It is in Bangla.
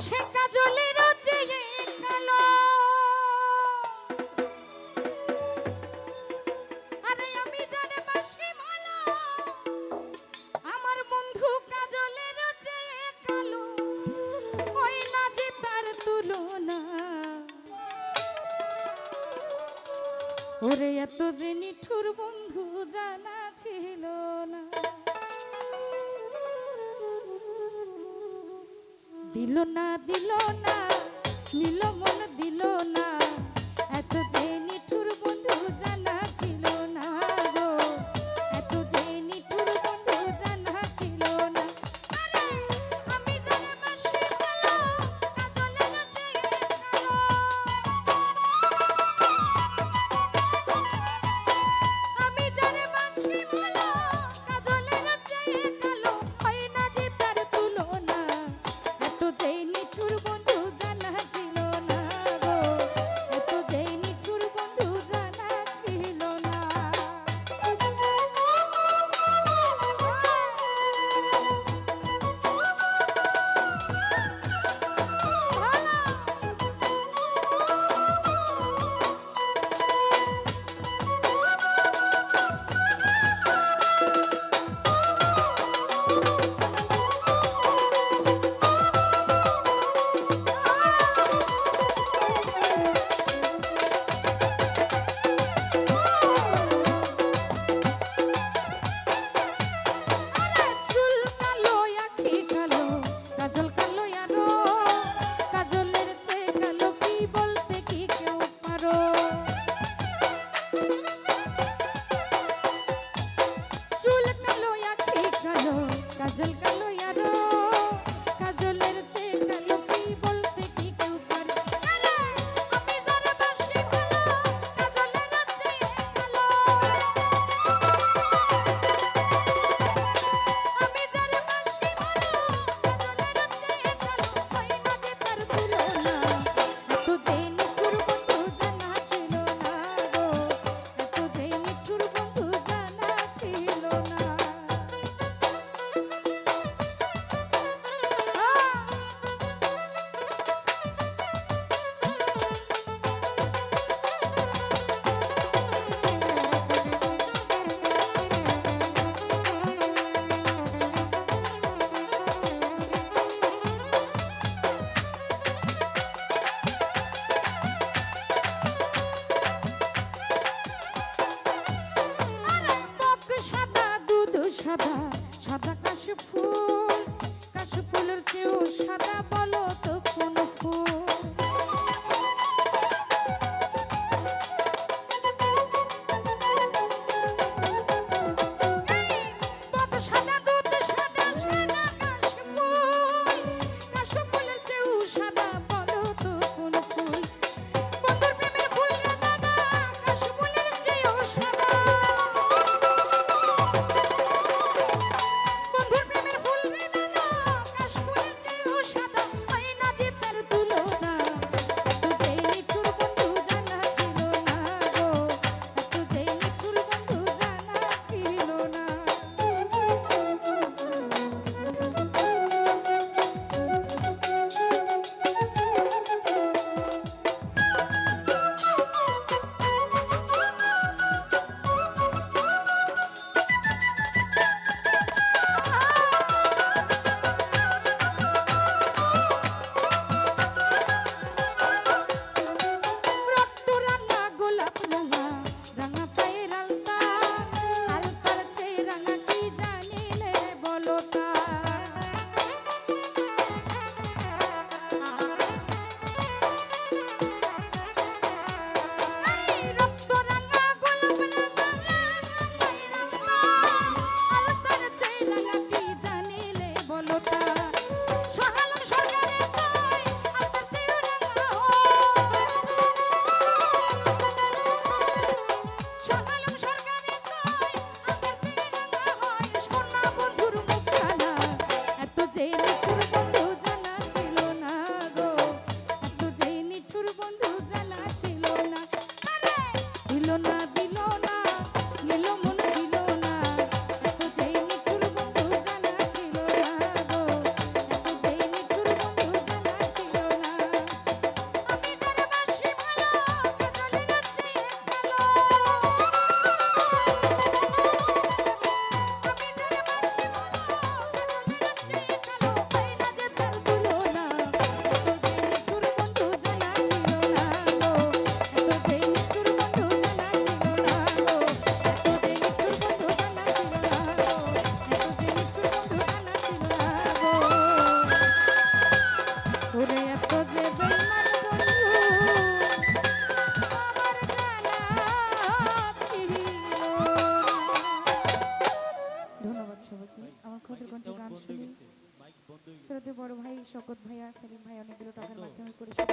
সে কাজলের চেয়ে কালো। আরে আমি জানি বাসি ভালো, আমার বন্ধু কাজলের চেয়ে কালো, ওই না যে তার তুলনা। ওরে এত যে নিঠুর বন্ধু জানা ছিল না। দিল না দিল না নিল মন দিল না, এত যে নিঠুর বন্ধু জানা ছিল না গো, এত যে নিঠুর বন্ধু জানা ছিল না। আরে আমি জানি বাসি ভালো, কাজলের চেয়ে কালো। আমি জানি বাসি ভালো, কাজলের চেয়ে কালো, হয় না যে তার তুলনা। এত যে নিঠুর বন্ধু জানা ছিল না গো, এত যে নিঠুর বন্ধু জানা ছিল না। চুল কালো আঁখি কালো, কাজল কালো আরো, কাজলের চেয়ে কালো কি বলতে কি কেউ পারো। চুল কালো আঁখি কালো, কাজল কালো আরো, কাজলের চেয়ে কালো কি বলতে কি কেউ পারো। আরে আমি জানি বাসি ভালো, কাজলের চেয়ে কালো। আমি জানি বাসি ভালো, কাজলের চেয়ে কালো, হয় না যে তার তুলনা। এত যে নিঠুর বন্ধু জানা ছিল না গো, এত যে নিঠুর বন্ধু জানা ছিল না। আরে বক সাদা দুধ সাদা, সাদা কাশফুল, কাশফুলের চেয়েও সাদা বলো তো কোন ফুল। বক সাদা দুধ সাদা, সাদা কাশফুল, কাশফুলের চেয়েও সাদা বলো তো কোন ফুল। বন্ধুর প্রেমের ফুল রে দাদা, কাশফুলের চেয়েও সাদা। বন্ধুর প্রেমের ফুল বরকত ভাইয়া, সেলিম ভাই অনেকগুলো টাকার মাধ্যমে পরিশোধ